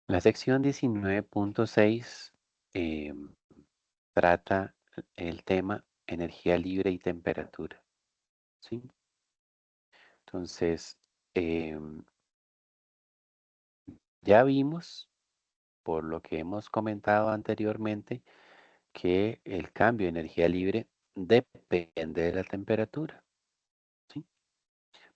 La sección 19.6 trata el tema energía libre y temperatura, ¿sí? Entonces, em, ya vimos, por lo que hemos comentado anteriormente, que el cambio de energía libre depende de la temperatura, ¿sí?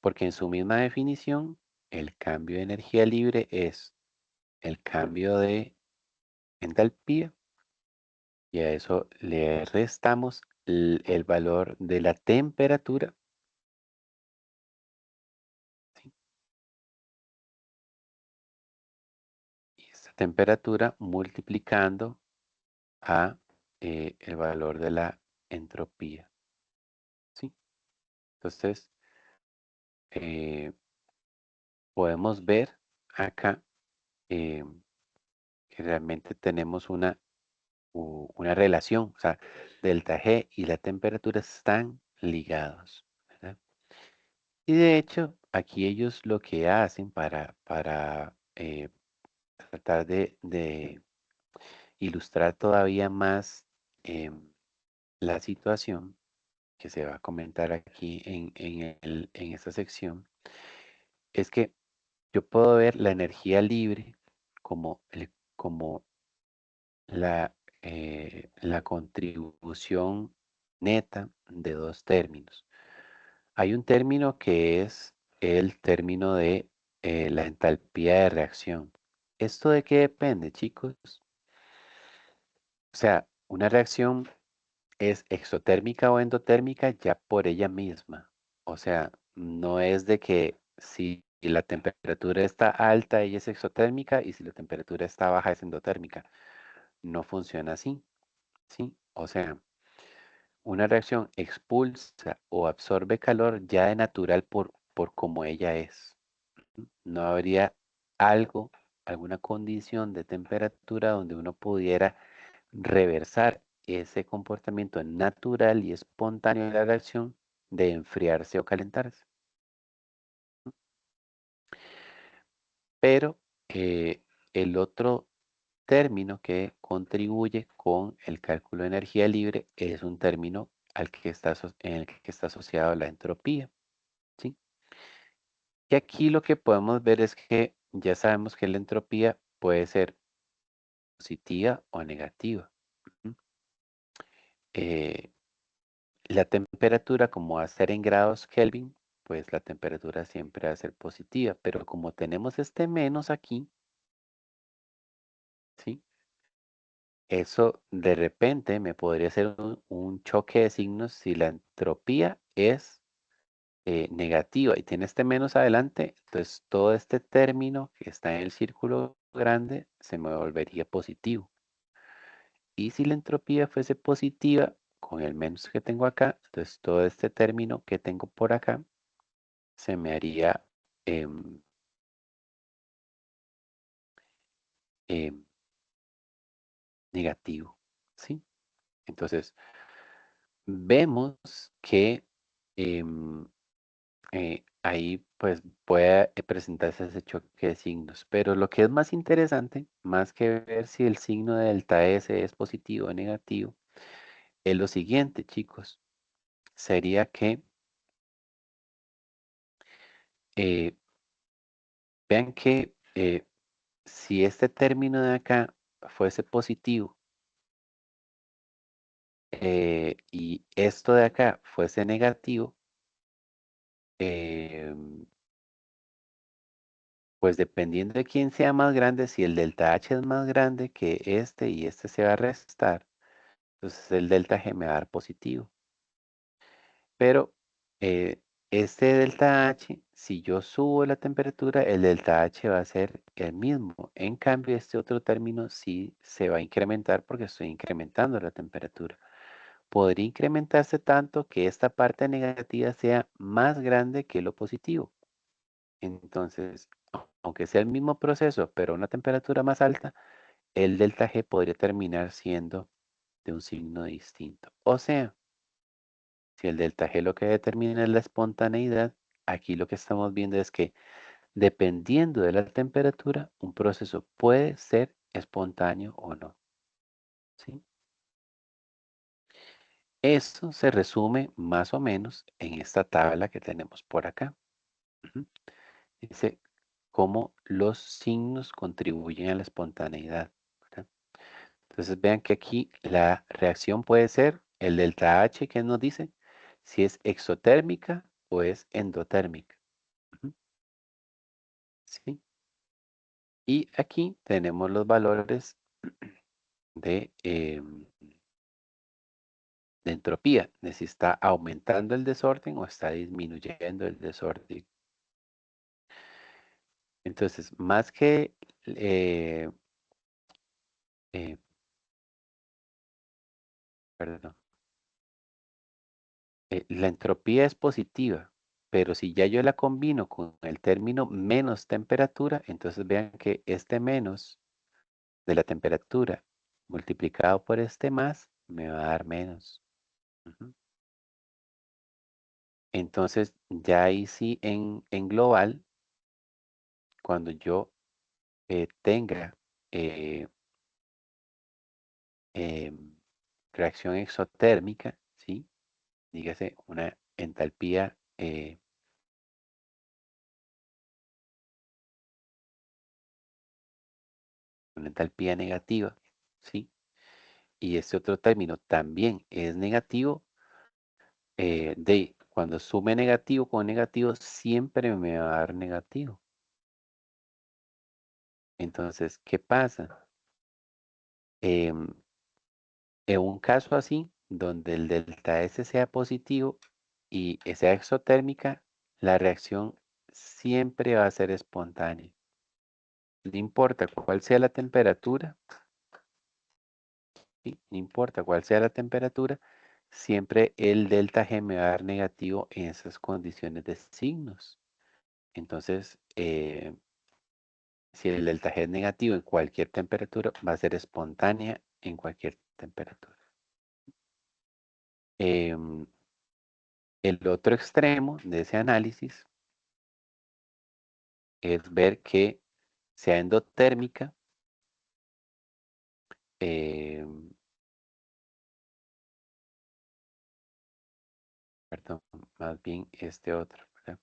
Porque en su misma definición, el cambio de energía libre es el cambio de entalpía y a eso le restamos el valor de la temperatura, ¿sí? Y esta temperatura multiplicando a el valor de la entropía, ¿sí? Entonces, eh, podemos ver acá eh, que realmente tenemos una relación, o sea, delta G y la temperatura están ligados, ¿verdad? Y de hecho, aquí ellos lo que hacen para tratar de ilustrar todavía más la situación que se va a comentar aquí en esta sección, es que yo puedo ver la energía libre como la contribución neta de dos términos. Hay un término que es el término de la entalpía de reacción. ¿Esto de qué depende, chicos? O sea, una reacción es exotérmica o endotérmica ya por ella misma. O sea, no es de que si la temperatura está alta, ella es exotérmica y si la temperatura está baja, es endotérmica. No funciona así, ¿sí? O sea, una reacción expulsa o absorbe calor ya de natural por como ella es. No habría algo, alguna condición de temperatura donde uno pudiera reversar ese comportamiento natural y espontáneo de la reacción de enfriarse o calentarse. Pero el otro término que contribuye con el cálculo de energía libre es un término en el que está asociado la entropía, ¿sí? Y aquí lo que podemos ver es que ya sabemos que la entropía puede ser positiva o negativa. Ujú. Eh, la temperatura, como va a ser en grados Kelvin, pues la temperatura siempre va a ser positiva, pero como tenemos este menos aquí, ¿sí? Eso de repente me podría ser un choque de signos si la entropía es negativa y tiene este menos adelante, entonces todo este término que está en el círculo grande se me volvería positivo. Y si la entropía fuese positiva con el menos que tengo acá, entonces todo este término que tengo por acá se me haría em, em, negativo, ¿sí? Entonces vemos que em, ahí pues puede presentarse ese choque de signos, pero lo que es más interesante, más que ver si el signo de delta S es positivo o negativo, es lo siguiente, chicos, sería que eh, vean que si este término de acá fuese positivo y esto de acá fuese negativo, em, pues dependiendo de quién sea más grande, si el delta H es más grande que este y este se va a restar, entonces el delta G me va a dar positivo. Pero este delta H, si yo subo la temperatura, el delta H va a ser el mismo. En cambio, este otro término sí se va a incrementar porque estoy incrementando la temperatura. Podría incrementarse tanto que esta parte negativa sea más grande que lo positivo. Entonces, aunque sea el mismo proceso, pero a una temperatura más alta, el delta G podría terminar siendo de un signo distinto. O sea, si el delta G lo que determina es la espontaneidad, aquí lo que estamos viendo es que Dependiendo de la temperatura, un proceso puede ser espontáneo o no. ¿Sí? Eso se resume más o menos en esta tabla que tenemos por acá. Ujú. Dice cómo los signos contribuyen a la espontaneidad, ¿verdad? Entonces vean que aquí la reacción puede ser el delta H que nos dice si es exotérmica o es endotérmica. Ujú. ¿Sí? Y aquí tenemos los valores de entropía, de si está aumentando el desorden o está disminuyendo el desorden. Entonces, más que, eh, eh, perdón, la entropía es positiva, pero si ya yo la combino con el término menos temperatura, entonces vean que este menos de la temperatura multiplicado por este más me va a dar menos. Ujú. Entonces, ya ahí sí en global, cuando yo tenga eh, em, reacción exotérmica, ¿sí? Dígase una entalpía negativa, ¿sí? Y este otro término también es negativo, cuando sume negativo con negativo, siempre me va a dar negativo. Entonces, ¿qué pasa? Em, en un caso así, donde el delta S sea positivo y sea exotérmica, la reacción siempre va a ser espontánea. No importa cuál sea la temperatura, ¿sí? No importa cuál sea la temperatura, siempre el delta G me va a dar negativo en esas condiciones de signos. Entonces, si el delta G es negativo en cualquier temperatura, va a ser espontánea en cualquier temperatura. Em, el otro extremo de ese análisis es ver que sea endotérmica, em, perdón, más bien este otro, ¿verdad?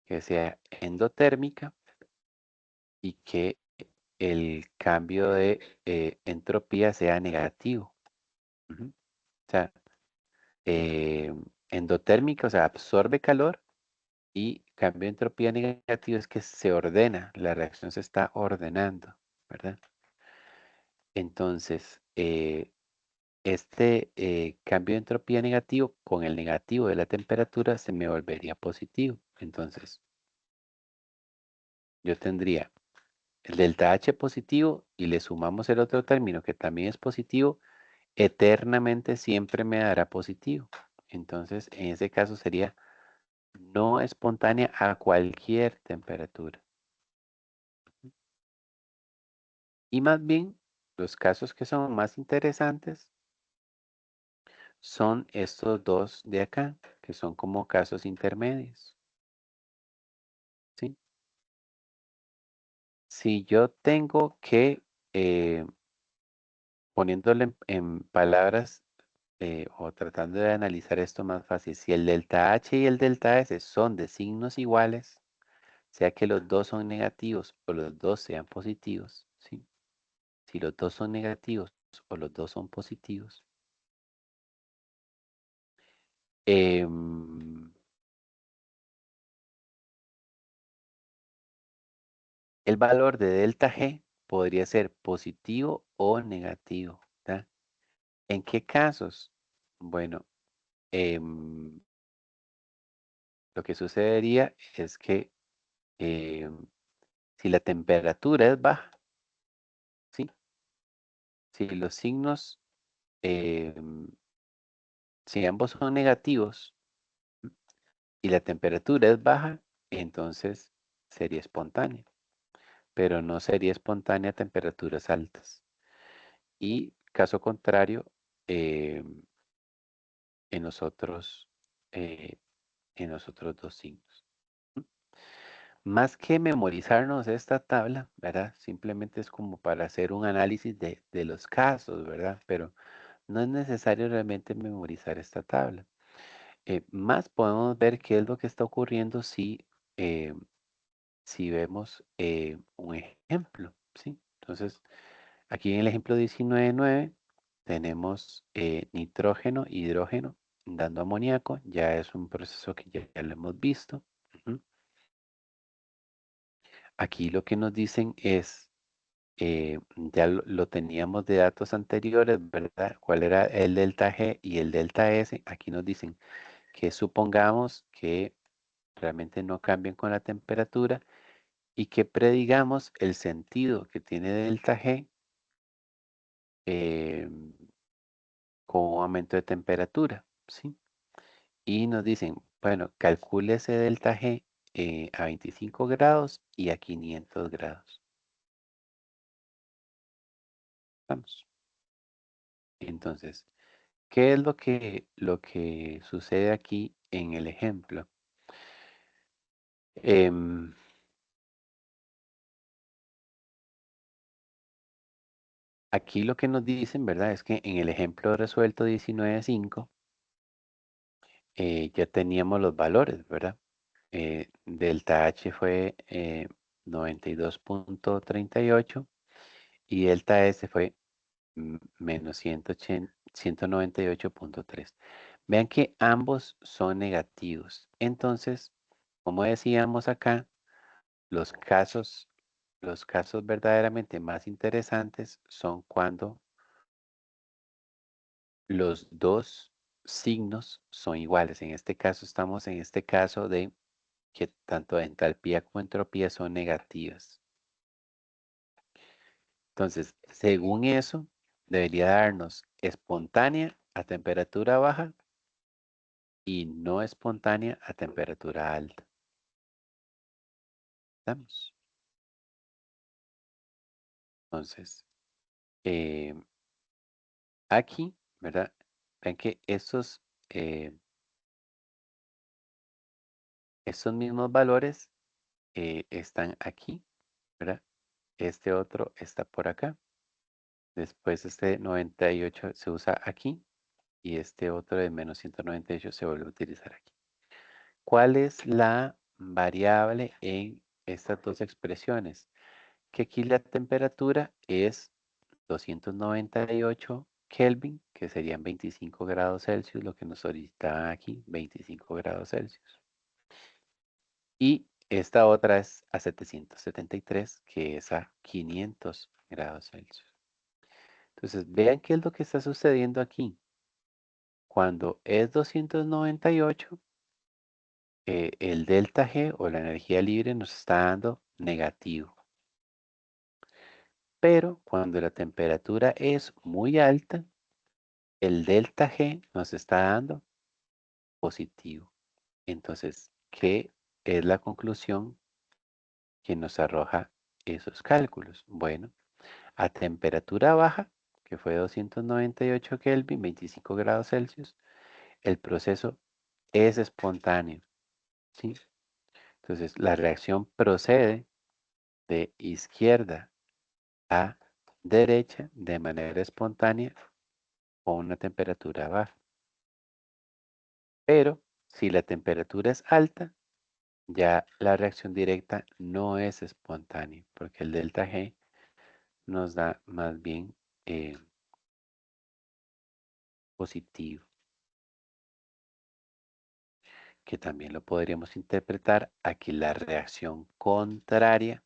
Que sea endotérmica y que el cambio de entropía sea negativo. Ujú. O sea, endotérmica, o sea, absorbe calor y cambio de entropía negativo es que se ordena, la reacción se está ordenando, ¿verdad? Entonces, este cambio de entropía negativo con el negativo de la temperatura se me volvería positivo. Entonces, yo tendría el delta H positivo y le sumamos el otro término que también es positivo, eternamente siempre me dará positivo. Entonces, en ese caso sería no espontánea a cualquier temperatura. Y más bien, los casos que son más interesantes son estos dos de acá, que son como casos intermedios. ¿Sí? Si yo tengo que, poniéndolo en palabras o tratando de analizar esto más fácil, si el delta H y el delta S son de signos iguales, sea que los dos son negativos o los dos sean positivos, ¿sí? Si los dos son negativos o los dos son positivos, em, el valor de delta G podría ser positivo o negativo, ¿verdad? ¿En qué casos? Bueno, em, lo que sucedería es que si la temperatura es baja, ¿sí? Si los signos, em, si ambos son negativos, ¿m? Y la temperatura es baja, entonces sería espontánea, pero no sería espontánea a temperaturas altas. Y caso contrario, en los otros, eh, en los otros dos signos. ¿M? Más que memorizarnos esta tabla, ¿verdad? Simplemente es como para hacer un análisis de los casos, ¿verdad? Pero no es necesario realmente memorizar esta tabla. Más podemos ver qué es lo que está ocurriendo eh, si vemos un ejemplo, ¿sí? Entonces, aquí en el ejemplo 19.9 tenemos nitrógeno, hidrógeno dando amoníaco. Ya es un proceso que ya lo hemos visto. Ujú. Aquí lo que nos dicen es, ya lo teníamos de datos anteriores, ¿verdad? ¿Cuál era el delta G y el delta S? Aquí nos dicen que supongamos que realmente no cambian con la temperatura y que predigamos el sentido que tiene delta G eh, con un aumento de temperatura, ¿sí? Y nos dicen, bueno, calcule ese delta G a 25 grados y a 500 grados. Vamos. Entonces, ¿qué es lo que sucede aquí en el ejemplo? Em, Aquí lo que nos dicen, ¿verdad? Es que en el ejemplo resuelto 19.5 ya teníamos los valores, ¿verdad? Delta H fue 92.38 y delta S fue menos 198.3. Vean que ambos son negativos. Entonces, como decíamos acá, los casos, los casos verdaderamente más interesantes son cuando los dos signos son iguales. En este caso, estamos en este caso de que tanto entalpía como entropía son negativas. Entonces, según eso, debería darnos espontánea a temperatura baja y no espontánea a temperatura alta. ¿Estamos? Entonces, eh, aquí, ¿verdad? Ven que estos mismos valores están aquí, ¿verdad? Este otro está por acá. Después este 98 se usa aquí y este otro de menos 198 se vuelve a utilizar aquí. ¿Cuál es la variable en estas dos expresiones? Que aquí la temperatura es 298 Kelvin, que serían 25 grados Celsius, lo que nos solicita aquí, 25 grados Celsius. Y esta otra es a 773, que es a 500 grados Celsius. Entonces, vean qué es lo que está sucediendo aquí. Cuando es 298, el delta G o la energía libre nos está dando negativo. Pero cuando la temperatura es muy alta, el delta G nos está dando positivo. Entonces, ¿qué es la conclusión que nos arroja esos cálculos? Bueno, a temperatura baja, que fue 298 Kelvin, 25 grados Celsius, el proceso es espontáneo, ¿sí? Entonces, la reacción procede de izquierda a derecha de manera espontánea con una temperatura baja. Pero si la temperatura es alta, ya la reacción directa no es espontánea, porque el delta G nos da más bien eh, positivo, que también lo podríamos interpretar aquí la reacción contraria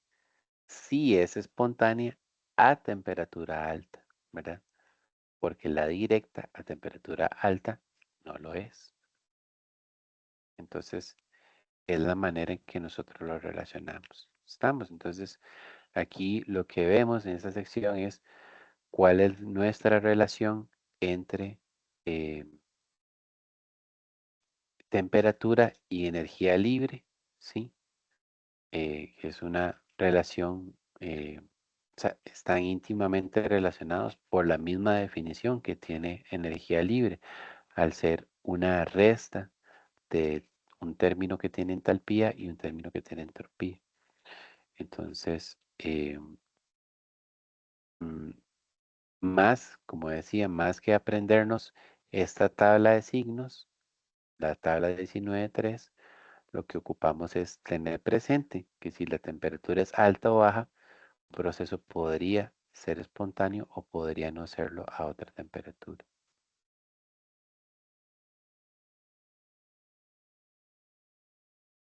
sí es espontánea a temperatura alta, ¿verdad? Porque la directa a temperatura alta no lo es. Entonces, es la manera en que nosotros lo relacionamos. Estamos, entonces, aquí lo que vemos en esta sección es cuál es nuestra relación entre eh, temperatura y energía libre, ¿sí? Que es una relación, o sea, están íntimamente relacionados por la misma definición que tiene energía libre, al ser una resta de un término que tiene entalpía y un término que tiene entropía. Entonces, mm, más, como decía, más que aprendernos esta tabla de signos, la tabla 19.3, lo que ocupamos es tener presente que si la temperatura es alta o baja, un proceso podría ser espontáneo o podría no serlo a otra temperatura.